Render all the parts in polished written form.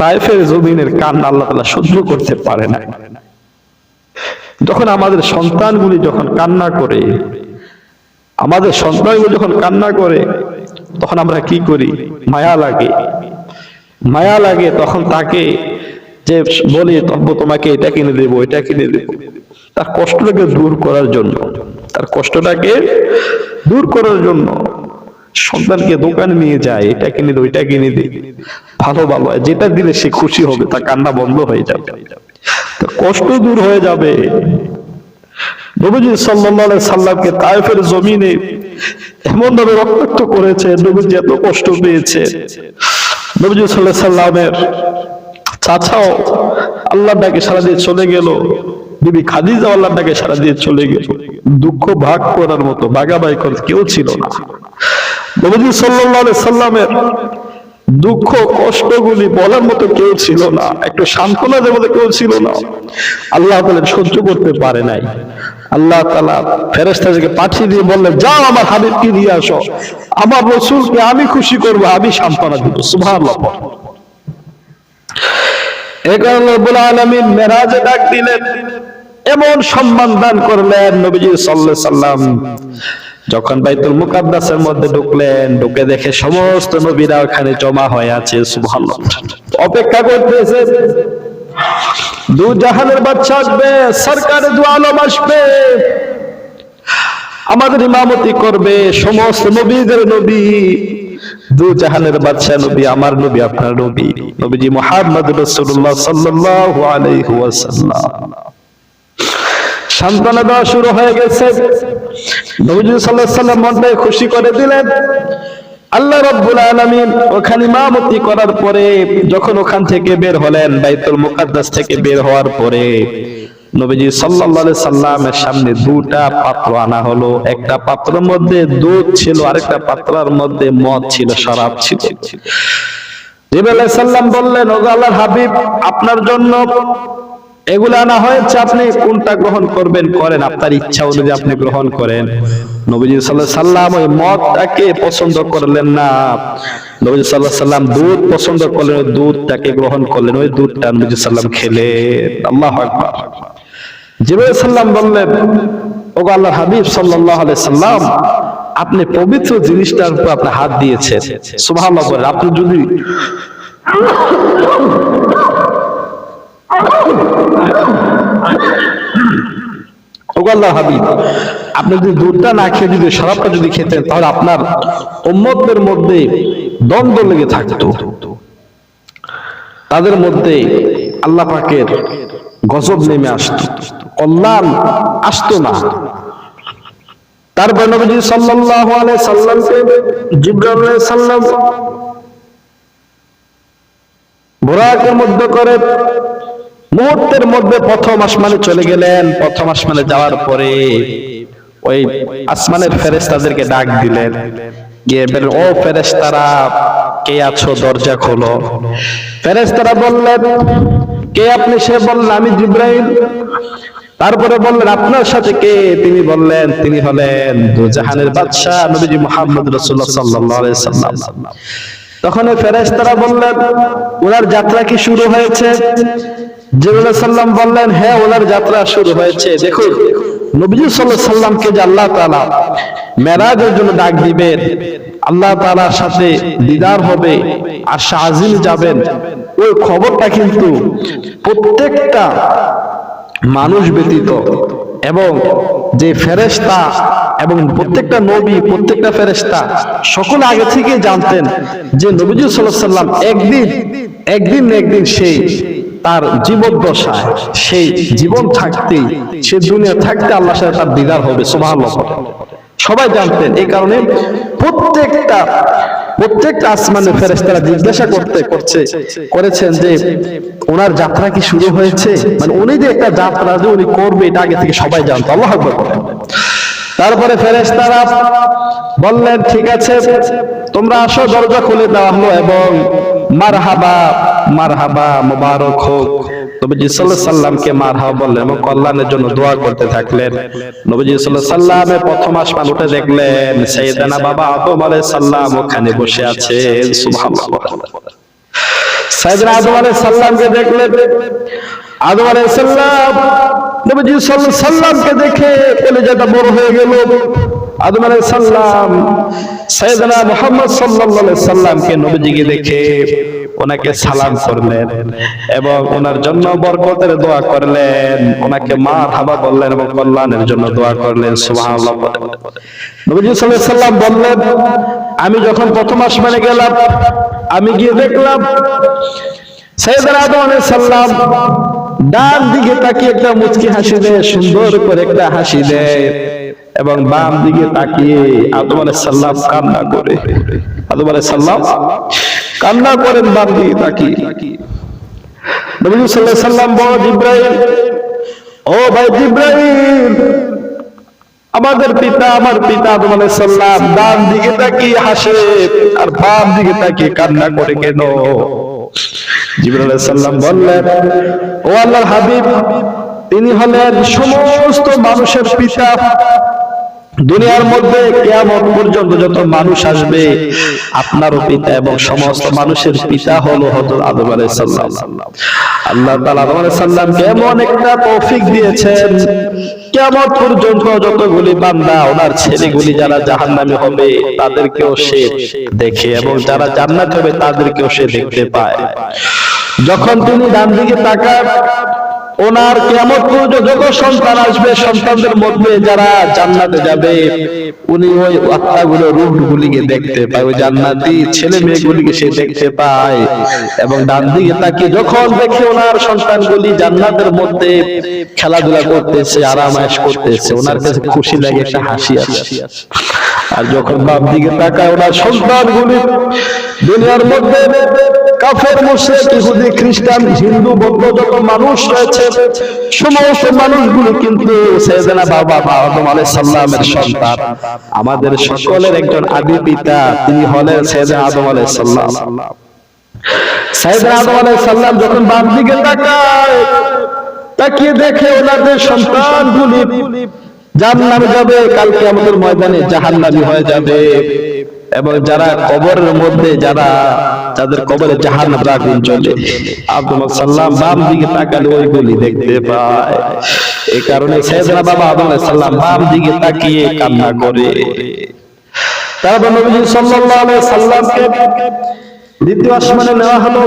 তায়েফের জমিনের কান্না আল্লাহ তাআলা সহ্য করতে পারে না। যখন আমাদের সন্তানগুলি যখন কান্না করে, আমাদের সন্তানগুলি যখন কান্না করে, তখন আমরা কি করি? মায়া লাগে, মায়া লাগে। তখন তাকে যে বলি তোমাকে এটা কিনে দেবো, এটা কিনে দেবো, তার কষ্টটাকে দূর করার জন্য, তার কষ্টটাকে দূর করার জন্য সন্তানকে দোকানে নিয়ে যায়, এটা কিনে দে, ওইটা কিনে দে, ভালো ভালো যেটা দিলে সে খুশি হবে, তার কান্না বন্ধ হয়ে যাবে, তার কষ্ট দূর হয়ে যাবে। নবীজি সাল্লাল্লাহু আলাইহি সাল্লামকে তায়েফের জমিনে এমন ভাবে রক্তাক্ত করেছে, নবীজি এত কষ্ট পেয়েছে। নবীজি সাল্লাল্লাহু আলাইহি সাল্লামের চাচাও আল্লাহর ডাকে সাড়া দিয়ে চলে গেল, বিবি খাদিজা আল্লাহর ডাকে সাড়া দিয়ে চলে গেল। দুঃখ ভাগ করার মতো, ভাগাভাগি করার কেউ ছিল না। নবীজি সাল্লাল্লাহু আলাইহি সাল্লামের দুঃখ কষ্টগুলি বলার মতো কেউ ছিল না, একটু সান্ত্বনা দেওয়ার মতো কেউ ছিল না। আল্লাহ তাআলা সহ্য করতে পারে নাই। আল্লাহ তাআলা ফেরেশতাদেরকে পাঠিয়ে দিয়ে বললেন, যাও আমার হাবিবকে নিয়ে আসো, আমার রাসূলকে আমি খুশি করব, আমি সান্ত্বনা দিব। সুবহানাল্লাহ। এই কারণে রব্বুল আলামিন মেরাজে ডাক দিলেন, এমন সম্মান দান করলেন। নবীজি সাল্লাল্লাহু আলাইহি সাল্লাম যখন বাইতুল মুকাদ্দাসের মধ্যে ঢুকলেন, ঢুকে দেখে সমস্ত নবীরা ওখানে জমা হয়ে আছে। সুবহানাল্লাহ। অপেক্ষা করতেছে, দু জাহানের বাদশা আসবে, সরকারে দু আলম আসবে, আমাদের ইমামতি করবে, সমস্ত নবীদের নবী, দু জাহানের বাদশা নবী, আমার নবী, আপনার নবী, নবীজি মুহাম্মদ রাসূলুল্লাহ সাল্লাল্লাহু আলাইহি ওয়াসাল্লাম। সান্ত্বনা দেওয়া শুরু হয়ে গেছে। নবীজি সাল্লাল্লাহু আলাইহি ওয়াসাল্লাম মনটাকে খুশি করে দিলেন। আল্লাহ রাব্বুল আলামিন ওখানে ইমামতি করার পরে যখন ওখান থেকে বের হলেন, বাইতুল মুকাদ্দাস থেকে বের হওয়ার পরে নবীজি সাল্লাল্লাহু আলাইহি সাল্লামের সামনে দুটা পাত্র আনা হলো। একটা পাত্রের মধ্যে দুধ ছিল, আরেকটা পাত্রের মধ্যে মদ ছিল, শরাব ছিল। জিবরাইল আলাইহিস সালাম বললেন, ওগো আল্লাহর হাবিব, আপনার জন্য এগুলো আনা হয়েছে, আপনি কোনটা গ্রহণ করবেন করেন, আপনার ইচ্ছা অনুযায়ী আপনি গ্রহণ করেন। নবীজি সাল্লাল্লাহু আলাইহি সাল্লাম ওই মদটাকে পছন্দ করলেন না। নবীজি সাল্লাল্লাহু আলাইহি সাল্লাম দুধ পছন্দ করলেন, ওই দুধটাকে গ্রহণ করলেন, ওই দুধটা নবীজি সাল্লাম খেলেন। আল্লাহু আকবার। জিবরাইল সাল্লাম বললেন, ওগো আল্লাহর হাবিব সাল্লাল্লাহু আলাইহি সাল্লাম, আপনি পবিত্র জিনিসটার উপর আপনি হাত দিয়েছেন। সুবহানাল্লাহ বলেন। আপনি যদি ওগো আল্লাহর হাবিব, আপনি যদি দুধটা না খেয়ে যদি শরাবটা যদি খেতেন, তাহলে আপনার উম্মতের মধ্যে দ্বন্দ্ব লেগে থাকতো, তাদের মধ্যে আল্লাহ পাকের গজব নেমে আসতো, কল্যাণ আসতো না। তারপর নবীজি সাল্লাল্লাহু আলাইহি সাল্লামকে জিবরাইল আলাইহিস সালাম বুরাকের মধ্যে করে মুহূর্তের মধ্যে প্রথম আসমানে চলে গেলেন। প্রথম আসমানে যাওয়ার পরে ওই আসমানের ফেরেশতাদেরকে ডাক দিলেন, গিয়ে বললেন, ও ফেরেশতারা, কে আছো, দরজা খোলো। ফেরেশতারা বললেন, কে আপনি? সে বললেন, আমি জিবরাইল। তারপরে বললেন, আপনার সাথে কে? তিনি বললেন, তিনি হলেন দু জাহানের বাদশা নবীজি মুহাম্মদ রাসূলুল্লাহ সাল্লাল্লাহু আলাইহি সাল্লাম। তখন ফেরেশতারা বললেন, ওনার যাত্রা কি শুরু হয়েছে? জিবরাইল আলাইহিস সালাম বললেন, হ্যাঁ, ওনার যাত্রা শুরু হয়েছে। দেখুন, নবীজি সাল্লাল্লাহু আলাইহি সাল্লামকে যে আল্লাহ তাআলা মেরাজের জন্য ডাক দিবেন, আল্লাহ তাআলার সাথে দিদার হবে, আরশ আজিম যাবেন, ওই খবরটা কিন্তু প্রত্যেকটা মানুষ ব্যতীত এবং যে ফেরেশতা এবং প্রত্যেকটা নবী, প্রত্যেকটা ফেরেশতা সকলে আগে থেকে জানতেন যে নবীজি সাল্লাল্লাহু আলাইহি সাল্লাম একদিন না একদিন সেই তার জীবদ্দশায়, সেই জীবন থাকতেই, সে দুনিয়া থাকতে আল্লাহর সাথে তার দিদার হবে। সুবহানাল্লাহ। সবাই জানতেন। এই কারণে প্রত্যেকটা আসমানের ফেরেশতারা জিজ্ঞাসা করেছেন যে ওনার যাত্রা কি শুরু হয়েছে, মানে উনি যে একটা যাত্রা যে উনি করবে, এটা আগে থেকে সবাই জানতো। আল্লাহু আকবার। তারপরে ফেরেশতারা বললেন, ঠিক আছে, তোমরা আসো। দরজা খুলে দেওয়া হলো এবং মারহাবা মারহাবা, মুবারক হোক। নবীজি সাল্লাল্লাহু আলাইহি সাল্লামকে মারহাবা বললেন এবং কল্যাণের জন্য দোয়া করতে থাকলেন। নবীজি সাল্লাল্লাহু আলাইহি সাল্লামের প্রথম আসমান উঠে দেখলেন সাইয়েদানা বাবা আদম আলাইহিস সালাম ওখানে বসে আছেন। সুবহানাল্লাহ। সাইয়েদনা আদম আলাইহিস সালামকে দেখলেন। আদম আলাইহিস সালাম নবীজি সাল্লাল্লাহু আলাইহি সাল্লামকে দেখে কলিজাটা বড় হয়ে গেল। আদম আলাইহিস সালাম সাইয়েদনা মুহাম্মদ সাল্লাল্লাহু আলাইহি সাল্লামকে নবীজিকে দেখে ওনাকে সালাম করলেন এবং ওনার জন্য বরকতের দোয়া করলেন, ওনাকে মারহাবা বললেন এবং কল্যাণের জন্য দোয়া করলেন। সুবহানাল্লাহ। নবীজি সাল্লাল্লাহু আলাইহি সাল্লাম বললেন, আমি যখন প্রথম আসমানে গেলাম, আমি গিয়ে দেখলাম সাইয়েদনা আদম আলাইহিস সালাম ডান দিকে তাকিয়ে একটা মুচকি হাসি দেয়, সুন্দর করে একটা হাসি দেয়, এবং বাম দিকে তাকিয়ে আদম আলাইহিস সালাম কান্না করে। আদম আলাইহিস সালাম কান্না করেন বাম দিকে তাকিয়ে। নবী সাল্লাল্লাহু আলাইহি সাল্লাম বলেন, জিবরাইল, ও ভাই জিবরাইল, আমাদের পিতা, আমার পিতা আদম আলাইহিস সালাম ডান দিকে তাকিয়ে হাসে আর বাম দিকে তাকিয়ে কান্না করে কেন? জিবরাইল আলাইহিস সালাম বললেন, ও আল্লাহর হাবিব, তিনি হলেন সমস্ত মানুষের পিতা। দুনিয়ার মধ্যে কিয়ামত পর্যন্ত যত মানুষ আসবে, আপনারও পিতা এবং সমস্ত মানুষের পিতা হলো হযরত আদম আলাইহিস সালাম। আল্লাহ তাআলা আদম আলাইহিস সালামকে এমন একটা তৌফিক দিয়েছেন, কিয়ামত পর্যন্ত যতগুলি বান্দা ওনার ছেলেগুলি যারা জাহান্নামী হবে তাদেরকেও সে দেখে এবং যারা জান্নাত হবে তাদেরকেও সে দেখতে পায়। যখন তিনি ডান দিকে তাকান, ওনার কিয়ামত পর্যন্ত যত সন্তান আসবে, সন্তানদের মধ্যে যারা জান্নাতে যাবে, উনি ওই আত্মাগুলো, রূহগুলিকে দেখতে পায়, ওই জান্নাতি ছেলে মেয়েগুলিকে সে দেখতে পায়। এবং ডান দিকে তাকিয়ে যখন দেখে ওনার সন্তানগুলি জান্নাতের মধ্যে খেলাধুলা করতেছে, আরাম আয়েশ করতেছে, ওনার কাছে খুশি লাগে, একটা হাসি আসে। আর যখন বাম দিকে তাকায়, ওনার সন্তানগুলি দুনিয়ার মধ্যে কাফের, মুশরিক, ইহুদি, খ্রিস্টান, হিন্দু, বৌদ্ধ যত মানুষ রয়েছে, সমস্ত মানুষগুলো কিন্তু সাইয়েদনা বাবা আদম আলাইহিস সালামের সন্তান। আমাদের সকলের একজন আদি পিতা তিনি হলেন সাইয়েদনা আদম আলাইহিস সালাম। সাইয়েদনা আদম আলাইহিস সালাম যখন বাম দিকে তাকায়, তাকিয়ে দেখে ওনাদের সন্তানগুলি জান্নাতে যাবে, কাল কিয়ামতের ময়দানে জাহান্নামী হয়ে যাবে। এবং যারা কবরের মধ্যে, যাদের কবরে জাহান্নামের আগুন জ্বলে, আদম আলাইহিস সালাম বাম দিকে তাকালে ওইগুলি দেখতে পায়। এই কারণে সাইয়েদনা বাবা আদম আলাইহিস সালাম বাম দিকে তাকিয়ে কান্না করে। তারপর নবী সাল্লাল্লাহু আলাইহি সাল্লামকে দ্বিতীয় আসমানে নেওয়া হলো।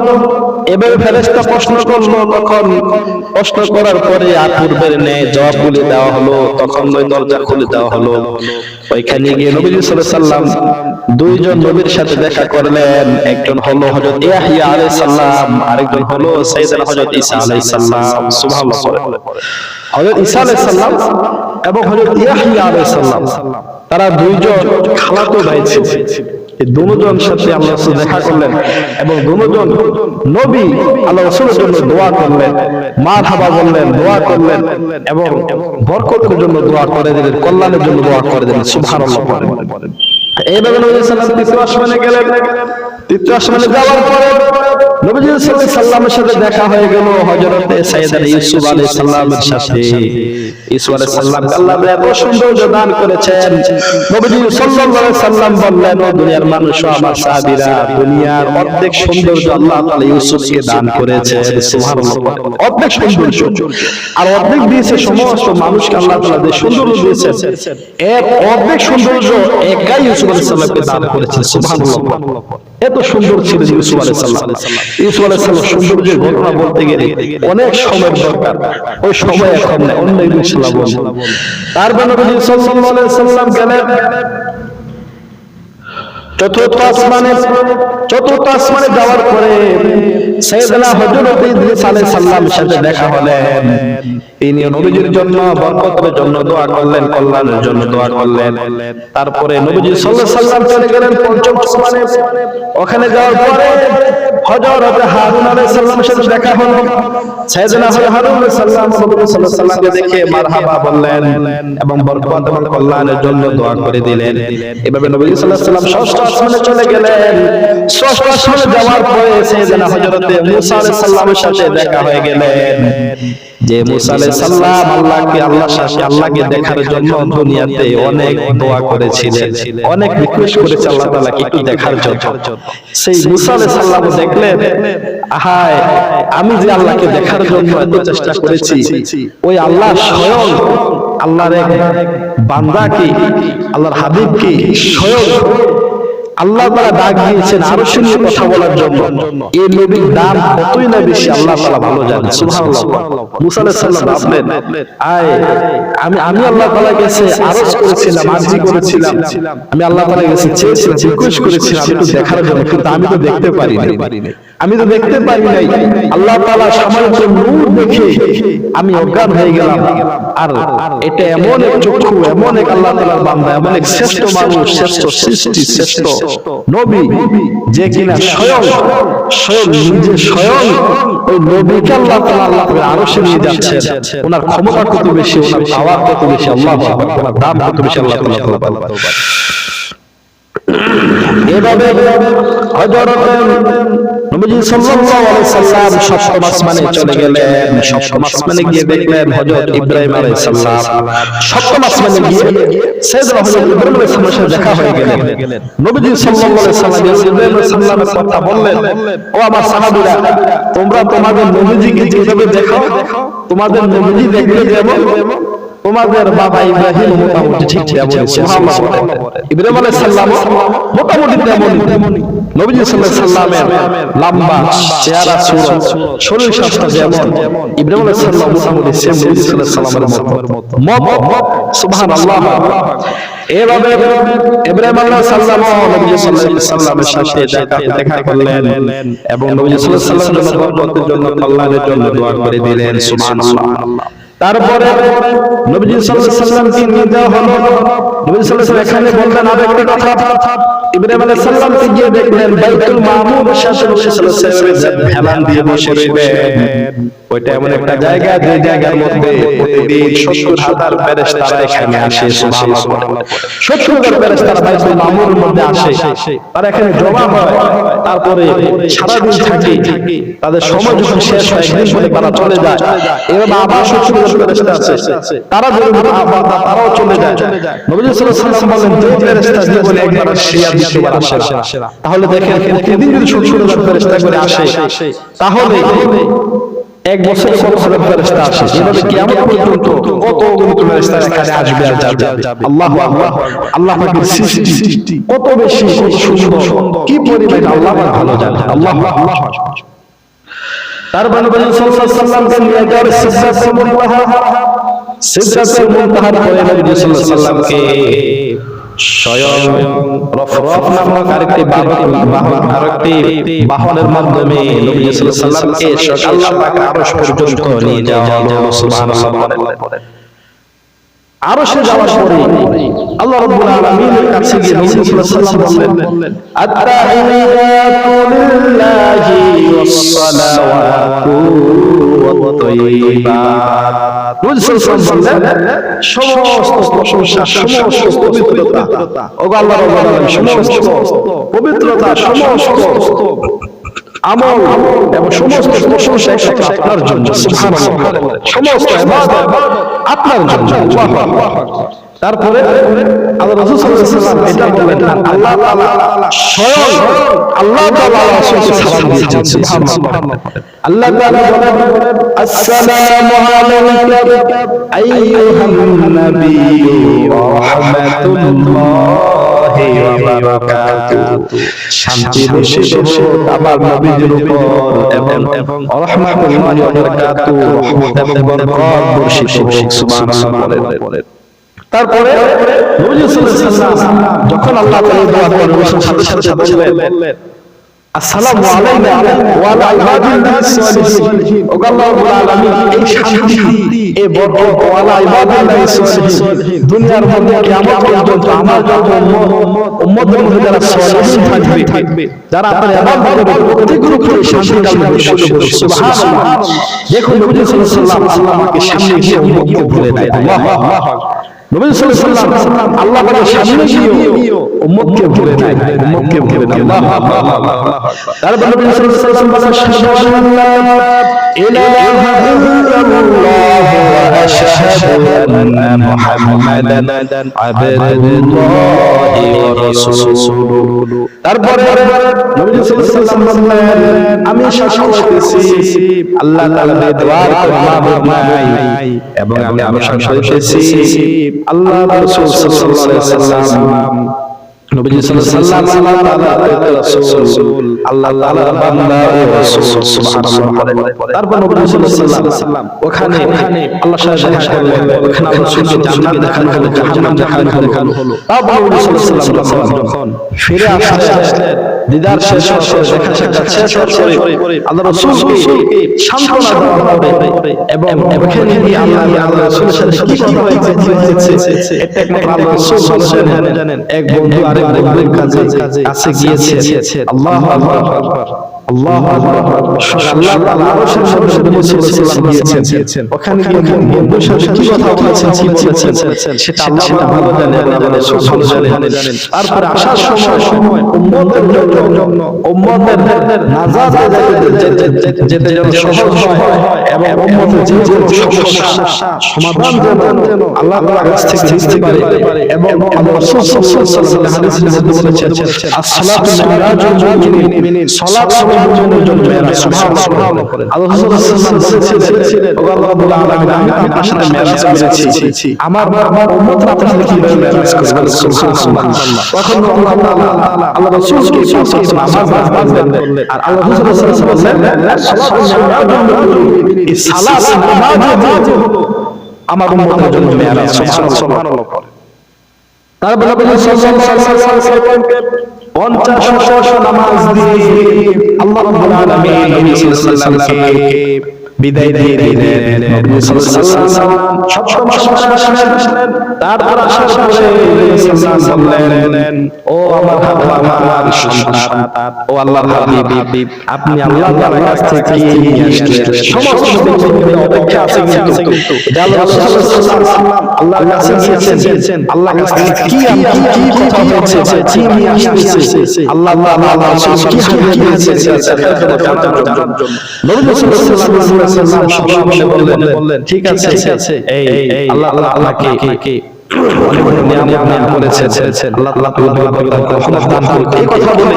এবারে ফেরেশতা প্রশ্ন করলো, তখন প্রশ্ন করার পরে আর পূর্বের ন্যায় জবাবগুলি দেওয়া হলো। তখন ওই দরজা খুলে দেওয়া হলো। ওইখানে গিয়ে নবী সাল্লাল্লাহু আলাইহি সাল্লাম দুইজন নবীর সাথে দেখা করলেন। একজন হলো হযরত ইয়াহইয়া আলাইহিস সালাম, আরেকজন হলো সাইয়েদনা হযরত ঈসা আলাইহিস সালাম। সুবহানাল্লাহ। হযরত ঈসা আলাইহিস সালাম এবং হযরত ইয়াহইয়া আলাইহিস সালাম তারা দুইজন খালাতো ভাই ছিলেন। এই দুজন সাথে আল্লাহ রাসূল দেখা করলেন এবং দুজন নবী আল্লাহ রাসূলের জন্য দোয়া করলেন, মারহাবা বললেন, দোয়া করলেন এবং বরকতের জন্য দোয়া করে দিলেন, কল্যাণের জন্য দোয়া করে দিলেন। সুবহানাল্লাহ। এইভাবে নবী সাল্লাল্লাহু আলাইহি ওয়াসাল্লাম তৃতীয় আসমানে গেলেন। তৃতীয় আসমানে যাওয়ার পরে নবী সাল্লাল্লাহু আলাইহি সাল্লামের সাথে দেখা হয়ে গেল হযরত সাইয়েদনা ইউসুফ আলাইহিস সালামের সাথে। ইউসুফ আলাইহিস সালাম আল্লাহ এত সৌন্দর্য দান করেছেন। নবী সাল্লাল্লাহু আলাইহি সাল্লাম বললেন, ও দুনিয়ার মানুষ ও আমার সাহাবীরা, দুনিয়ার অর্ধেক সৌন্দর্য আল্লাহ তাআলা ইউসুফকে দান করেছেন। সুবহানাল্লাহ। অর্ধেক সৌন্দর্য, আর অর্ধেক দিয়েছে সমস্ত মানুষকে আল্লাহ তাআলা যে সৌন্দর্য দিয়েছেন, এর অর্ধেক সৌন্দর্য একাই ইউসুফ আলাইহিস সালামকে দান করেছেন। সুবহানাল্লাহ। এত সুন্দর ছিল ইউসুফ আলাইহিস সালাম। ইউসুফ আলাইহিস সালাম সৌন্দর্যের ঘটনা বলতে গেলে অনেক সময় দরকার, ওই সময় এখন নাই, অন্য ইনশাআল্লাহ বলবো। তারপর নবী সাল্লাল্লাহু আলাইহি সাল্লাম গেলেন চতুর্থ আসমানে যাওয়ার পরে সাইয়েদনা হযরত ইদ্রিস আলাইহিস সালামের সাথে দেখা হলেন। তিনি নবীজির জন্য বরকতের জন্য দোয়া করলেন, কল্যাণের জন্য দোয়া করলেন। তারপরে নবীজি সাল্লাল্লাহু আলাইহি সাল্লাম চলে গেলেন পঞ্চম আসমানে। ওখানে যাওয়ার পরে হযরত হারুন আলাইহিস সালামের সাথে দেখা হলো। সাইয়েদনা হারুন আলাইহিস সালাম নবী সাল্লাল্লাহু আলাইহি সাল্লামকে দেখে মারহাবা বললেন এবং বরকত এবং কল্যাণের জন্য দোয়া করে দিলেন। এভাবে নবী সাল্লাল্লাহু আলাইহি সাল্লাম ষষ্ঠ আসমানে চলে গেলেন। ষষ্ঠ আসমানে যাওয়ার পরে সাইয়েদনা হযরত মুসা আলাইহিস সালামের সাথে দেখা হয়ে গেলেন। যে মুসা আলাইহিস সালাম আল্লাহকে দেখার জন্য দুনিয়াতে অনেক দোয়া করেছিলেন, অনেক রিকোয়েস্ট করেছে আল্লাহ তাআলাকে একটু দেখার জন্য। সেই মুসা আলাইহিস সালাম দেখলেন দেখলেন, হায় আমি যে আল্লাহকে দেখার জন্য এত চেষ্টা করেছি, ওই আল্লাহ স্বয়ং আল্লাহর এক বান্দাকে, আল্লাহর হাবিবকে স্বয়ং আল্লাহ তাআলা ডাক দিয়েছেন আরশের নিচে কথা বলার জন্য। এই নবীর দাম কতই না বেশি আল্লাহ তাআলা ভালো জানেন। সুবহানাল্লাহ। মুসা আলাইহিস সালাম ভাবলেন, আমি আল্লাহ তাআলার কাছে আরজ করেছিলাম, আরজি করেছিলাম, আমি আল্লাহ তাআলার কাছে চেয়েছিলাম, রিকোয়েস্ট করেছিলাম একটু দেখার জন্য, কিন্তু আমি তো দেখতে পারি নাই, আল্লাহ তাআলা সামান্য নূর দেখে আমি অজ্ঞান হয়ে গেলাম। আর এটা এমন এক চক্ষু, এমন এক আল্লাহ তাআলার বান্দা, এমন এক শ্রেষ্ঠ মানুষ, শ্রেষ্ঠ সৃষ্টি, শ্রেষ্ঠ নবী, যে কিনা স্বয়ং ওই নবীকে আল্লাহ তাআলা আরশে নিয়ে যাচ্ছেন। ওনার ক্ষমতা কত বেশি, ওনার পাওয়ার কত বেশি, আল্লাহু আকবার, ওনার দাম কত বেশি আল্লাহ তাআলা। এভাবে হযরত নবী সাল্লাল্লাহু আলাইহি সাল্লাম সপ্তম আসমানে চলে গেলেন। সপ্তম আসমানে গিয়ে দেখলেন হযরত ইব্রাহিম আলাইহিস সালাম। সপ্তম আসমানে গিয়ে সাইয়েদনা হযরত ইব্রাহিম আলাইহিস সালামের সাথে দেখা হয়ে গেলেন। নবী সাল্লাল্লাহু আলাইহি সাল্লাম ইব্রাহিম আলাইহিস সালামের কথা বললেন, ও আমার সাহাবীরা, তোমরা তোমাদের নবীজিকে যেভাবে দেখো, তোমাদের নবীজি দেখলে যেমন তোমাদের বাবা ইব্রাহিম মোটামুটি ঠিক তেমনই। সুবহানাল্লাহ। ইব্রাহিম আলাইহিস সালাম মোটামুটি তেমনই। নবী সাল্লাল্লাহু আলাইহি সাল্লামের লম্বা চেহারা, সুরত, শরীর স্বাস্থ্য যেমন, ইব্রাহিম আলাইহিস সালাম মোটামুটি সেম নবী সাল্লাল্লাহু আলাইহি সাল্লামের মত। সুবহানাল্লাহ। এভাবে ইব্রাহিম আলাইহিস সালাম নবী সাল্লাল্লাহু আলাইহি সাল্লামের সাথে দেখা করলেন এবং নবী সাল্লাল্লাহু আলাইহি সাল্লামের বরকতের জন্য, কল্যাণের জন্য দোয়া করে দিলেন। সুবহানাল্লাহ। তারপরে নবী সাল্লাল্লাহু আলাইহি সাল্লামকে নিয়ে যাওয়া হলো। নবী সাল্লাল্লাহু আলাইহি সাল্লাম এখানে বললেন আরেকটা কথা, ইব্রাহিম আলাইহিস সালামকে গিয়ে দেখলেন বাইতুল মামুরের সাথে নবী সাল্লাল্লাহু আলাইহি সাল্লাম হেলান দিয়ে বসে রইলেন। ওইটা এমন একটা জায়গা, যে জায়গার মধ্যে প্রতিদিন 70,000 ফেরেশতারা এখানে আসে। সুবহানাল্লাহ। 70,000 ফেরেশতারা বাইতুল মামুরের মধ্যে আসে, তারা এখানে জমা হয়, তারপরে সারাদিন থাকে, তাদের সময় যখন শেষ হয় একদিন পরে তারা চলে যায়। এভাবে আবার 70,000 ফেরেশতা আছে, তারা যখন তারাও চলে যায়। নবী সাল্লাল্লাহু আলাইহি সাল্লাম বলেন, যে ফেরেশতা জীবনে একবার আসে আর দ্বিতীয়বার আসে না। তাহলে দেখেন প্রতিদিন যদি 70,000 ফেরেশতা করে আসে, তাহলে এক বছরে কত ফেরেশতা আসে? এভাবে কিয়ামত পর্যন্ত কত ফেরেশতা এখানে আসবে আর যাবে। আল্লাহু আকবার। আল্লাহ পাকের সৃষ্টি কত বেশি, কত সুন্দর, কি পরিমাণ আল্লাহ পাক ভালো জানেন। আল্লাহু আকবার। তারপর নবী সাল্লাল্লাহু আলাইহি সাল্লামকে নিয়ে যাওয়ার সিদরাতুল মুনতাহার পরে নবী সাল্লাল্লাহু আলাইহি সাল্লামকে স্বয়ং রফরফ নামক আরেকটি বাহনের মাধ্যমে নবী সাল্লাল্লাহু আলাইহি সাল্লামকে আল্লাহ পাক আরশ পর্যন্ত নিয়ে যাওয়া হলো। সুবহানাল্লাহ। আরশে যাওয়ার পরে আল্লাহ রাব্বুল আলামিনের কাছে গিয়ে নবী সাল্লাল্লাহু আলাইহি সাল্লাম বললেন, আত-তাহিয়াতু লিল্লাহি ওয়াস-সালাওয়াতু ওয়াত-তাইয়্যিবাত। নবী সাল্লাল্লাহু আলাইহি সাল্লাম বললেন, সমস্ত প্রশংসা, সমস্ত পবিত্রতা, ও আল্লাহ রাব্বুল আলামিন, সমস্ত পবিত্রতা, সমস্ত আমল এবং সমস্ত প্রশংসা আপনার জন্য। সুবহানাল্লাহ। সমস্ত ইবাদত আপনার জন্য। আল্লাহু আকবার। তারপরে আল্লাহ রাসূল সাল্লাল্লাহু আলাইহি ওয়াসাল্লাম এটা বললেন, আল্লাহ তাআলা স্বয়ং আল্লাহ তাআলা রাসূলকে সালাম দিয়েছেন। সুবহানাল্লাহ। আল্লাহ তাআলা বলেন, আসসালামু আলাইকা আইয়ুহান নাবিয়্যু ওয়া রাহমাতুল্লাহি ওয়া বারাকাতুহু। শান্তি বর্ষিত হোক আমার নবীর উপর এবং রাহমাতুল্লাহি ওয়া বারাকাতুহু, রহমত এবং বরকত বর্ষিত হোক। সুবহানাল্লাহ। তারপরে নবী সাল্লাল্লাহু আলাইহি ওয়াসাল্লাম যখন আল্লাহ তাআলা দোয়া করেন, সাথে সাথে বললেন, আসসালামু আলাইনা ওয়া আলা ইবাদিল্লাহিস সালিহিন। ও আল্লাহ রাব্বুল আলামিন, এই শান্তি, এই বরকত ওয়া আলা ইবাদিল্লাহিস সালিহিন দুনিয়ার মধ্যে কিয়ামত পর্যন্ত আমার যত উম্মতের মধ্যে যারা সালিহিন থাকবে, যারা আপনার ইবাদত করবে, প্রত্যেকের উপরে শান্তি আল্লাহ বর্ষিত করুন। সুবহানাল্লাহ। দেখুন নবী সাল্লাল্লাহু আলাইহি ওয়াসাল্লাম আল্লাহ আমাকে সামনে গিয়ে উম্মতকে ভুলে দেয়। আল্লাহু আকবার। নবী সাল্লাল্লাহু আলাইহি ওয়াসাল্লাম আল্লাহ পাকের সামনে গিয়ে উম্মতকে ভুলে দেয়, উম্মতকে ভুলে দেয়। আল্লাহু আকবার। তারপর নবী সাল্লাল্লাহু আলাইহি ওয়াসাল্লাম বলেন, আশহাদু আল্লা ইলাহা ইল্লাল্লাহ ওয়া আশহাদু আন্না মুহাম্মাদান আবদুল্লাহি ওয়া রাসূলুহু। তারপরে নবী সাল্লাল্লাহু আলাইহি ওয়াসাল্লাম বললেন, আমি সাক্ষ্য দিতেছি আল্লাহ তাআলা দেওয়ার কোনো মাবুদ নাই, এবং আমি সাক্ষ্য দিতেছি আল্লাহ রাসূল সাল্লাল্লাহু আলাইহি ওয়াসাল্লাম নবী সাল্লাল্লাহু আলাইহি রাসূল, আল্লাহ তাআলার বান্দা ও রাসূল, সুবহানাল্লাহ। তারপর নবী সাল্লাল্লাহু আলাইহি ওয়াসাল্লাম ওখানে আল্লাহর সাথে দেখা করলেন, ওখানে রাসূলকে জান্নাত দেখানো হলো, জাহান্নাম দেখানো হলো। তারপর নবী সাল্লাল্লাহু আলাইহি ওয়াসাল্লাম যখন ফিরে আসলেন, দিদার শেষ হয়ে দেখা সাক্ষাৎ শেষ করে আল্লাহ রাসূলকে সান্ত্বনা দেওয়া হবে, এবং ওখানে গিয়ে আল্লাহ রাসূলের সাথে কি কথা হয়েছে এটা আল্লাহ রাসূল জানেন। এক বন্ধু আরেক বন্ধুর কাছে গিয়েছে, আল্লাহু আকবার, আল্লাহু আকবার, আল্লাহ তাআলা আরশের মধ্যে নবী সাল্লাল্লাহু আলাইহি ওয়াসাল্লাম গিয়েছেন। ওখানে গিয়ে বন্ধুর সাথে কি কথা বলেছেন সেটা আল্লাহ ভালো জানেন, আল্লাহ রাসূল ভালো জানেন। তারপরে আসার সময় উম্মতের জন্য, উম্মতের নাজাত যেতে যেন সহজ হয়, এবং উম্মতের যে সমস্যা সমাধান যেন আল্লাহ তাআলার কাছ থেকে নিতে পারে, এবং আল্লাহ রাসূল সাল্লাল্লাহু আলাইহি ওয়াসাল্লাম বলেছেন, আসসালাতু মিরাজুল মুমিনিন, সালাত মুমিনের জন্য মেরাজ। সুবহানাল্লাহ। আল্লাহ রাসূল সাল্লাল্লাহু আলাইহি ওয়াসাল্লাম বলেছিলেন, ও আল্লাহ রাব্বুল আলামিন, আমি তার সাথে মেরাজ করেছি, আমার উম্মতরা আপনার সাথে কিভাবে মেরাজ করবে? সুবহানাল্লাহ। তখন আল্লাহ তাআলা আল্লাহ রাসূলকে নামাজ বললেন, আর আল্লাহ রাসূল সাল্লাল্লাহু আলাইহি ওয়াসাল্লাম বললেন, সালাতু মিরাজুল মুমিনিন, এই সালাত নামাজ হলো আমার উম্মতের জন্য মেরাজ। সুবহানাল্লাহ। তারপর নবী সাল্লাল্লাহু আলাইহি ওয়াসাল্লাম 50 নামাজ দিয়ে আল্লাহ রাব্বুল আলামিন নবী সাল্লাল্লাহু আলাইহি ওয়াসাল্লামকে বিদায় দিয়ে দিলেন। নবী সাল্লাল্লাহু আলাইহি ওয়াসাল্লাম সপ্তম আসমানে আসলেন। তারপর আসার পরে নবী সাল্লাল্লাহু আলাইহি ওয়াসাল্লাম বললেন, ও আমার আমার সন্তান, ও আল্লাহর হাবিব, আপনি আল্লাহ তাআলার কাছ থেকে কি নিয়ে আসলেন? সমস্ত নবীদের অপেক্ষা আছে, কিন্তু আল্লাহ রাসূল সাল্লাল্লাহু আলাইহি ওয়াসাল্লাম আল্লাহর কাছে গিয়েছেন, আল্লাহর কাছ থেকে কি কথা হয়েছে, কি নিয়ে আসছে, আল্লাহ রাসূল কি হাদিয়া দিয়েছেন সেটা জানার জন্য নবী সাল্লাল্লাহু আলাইহি ওয়াসাল্লাম সবাই বললেন, ঠিক আছে, এই আল্লাহ আল্লাহকে অনেক নিয়ামত করেছেন, আল্লাহ তাআলা রহমত দান করুন। এই কথা বলে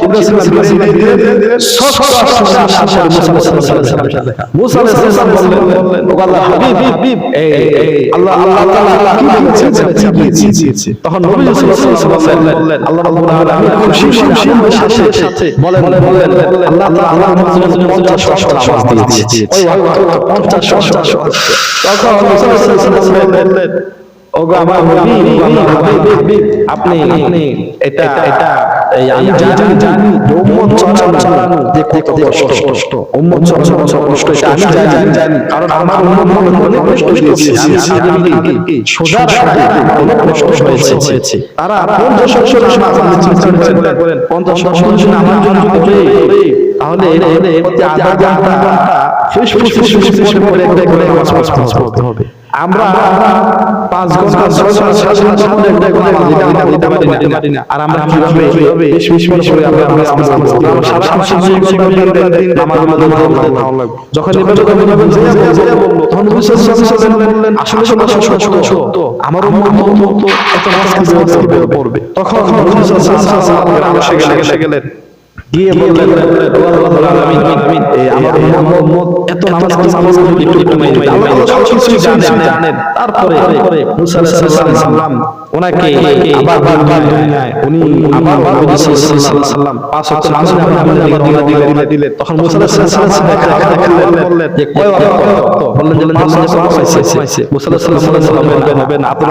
ইব্রাহিম দিলেন সব মুসা আলাইহিস সালাম বললেন, ও আল্লাহ হাবিব, এই আল্লাহ তাআলা কি দিয়েছে? তখন নবী সাল্লাল্লাহু আলাইহি ওয়াসাল্লাম বললেন, আল্লাহ রাব্বুল আলামিন খুশি সাথে বলেন, আল্লাহ তাআলা আমার জন্য 50 নামাজ দিয়েছে। ওই 50 তখন মুসা আলাইহিস সালাম বললেন, ওগো আমার নবী, হাবিব, আপনি এটা এই আমি জানি উম্মত চালানো যে কত কষ্ট, উম্মত চালানো কষ্ট, এটা আমি জানি, কারণ আমার উম্মত অনেক কষ্ট দিয়েছে, আমি সোজা রাখতে অনেক কষ্ট হয়েছে। তারা 50 নামাজ চিন্তা করেন, 50 নামাজ যদি পড়ে তাহলে প্রতি আধা ঘন্টা ফুসফুস করে নামাজ পড়তে হবে। আমরা 5 ঘন্টা 6 ঘন্টা দিতে পারি না, আর আমরা কিভাবে 20 মিনিট করে আমরা যখন তখন বললেন, আসলে সত্য, আমার এত নামাজ পড়বে। তখন গেলেন গিয়ে বললেন, ও আল্লাহর আলামিন, আমার উম্মত এত নামাজ একটু কমাই দিন, আল্লাহ সবকিছু জানেন। তারপরে মুসা আলাইহিস সালাম ওনাকে আবার দুনিয়ায় উনি আবার নবী সাল্লাল্লাহু আলাইহি ওয়াসাল্লাম 5 ওয়াক্ত নামাজ দিলেন। তখন মুসা আলাইহিস সালাম বললেন যে কয় ওয়াক্ত? বললেন যে 5 ওয়াক্ত পাইছে। মুসা আলাইহিস সালাম বললেন, হবে না, আপনি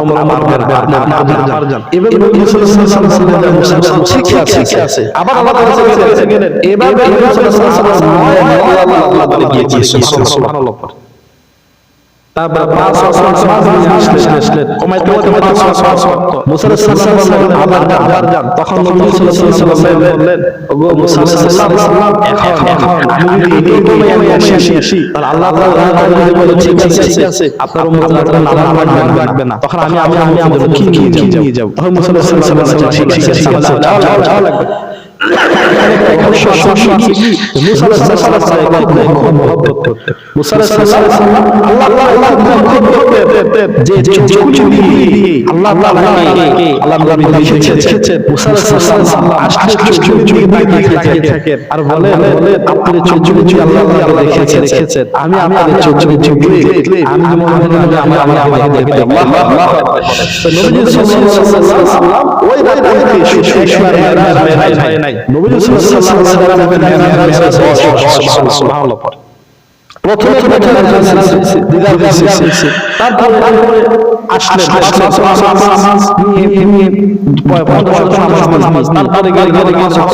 আমার যান। এবার নবী সাল্লাল্লাহু আলাইহি ওয়াসাল্লাম ঠিক আছে, আবার আল্লাহ গেলেন। এবার নবী সাল্লাল্লাহু আলাইহি ওয়াসাল্লাম বলে গিয়েছেন, সুবহানাল্লাহ। তারপর 5 ওয়াক্ত নামাজ আসলেন, কমাইতে মুসা আলাইহিস সালাম বললেন, আবার যান। তখন নবী সাল্লাল্লাহু আলাইহি ওয়াসাল্লাম বললেন, ওগো মুসা আলাইহিস সালাম, এখন আমি যদি কমাই আসি, তাহলে আল্লাহ তাআলা বলে, ঠিক আছে, আপনার উম্মত নামাজ লাগবে না। তখন আমি কি নিয়ে যাব? তখন মুসা আলাইহিস সালাম বললেন, ঠিক আছে, যাওয়া লাগবে। মুসা আলাইহিস সালাম খুব মহব্বত করতেন। মুসা আলাইহিস সালাম আল্লাহ করতেন যে চোখগুলি দিয়ে আল্লাহ নবী লিখেছেন মুসা আলাইহিস সালাম আসলে চোখগুলি দিয়ে তাকিয়ে থাকেন আর বলেন আপনি চোখগুলি দিয়ে আল্লাহকে দেখেছেন, আমি আপনাদের চোখগুলি দেখলে আমি আমার দেখতে। আল্লাহু আকবার। তো নবী সাল্লাল্লাহু আলাইহি ওয়াসাল্লাম ওই রাতে মেরাজ হয় নাই। নবী সাল্লাল্লাহু আলাইহি ওয়াসাল্লাম সুবহানাল্লাহ প্রথমে দিদার দিয়েছে, তারপরে আসলে নামাজ নিয়ে তারপরে গেলে তাহলে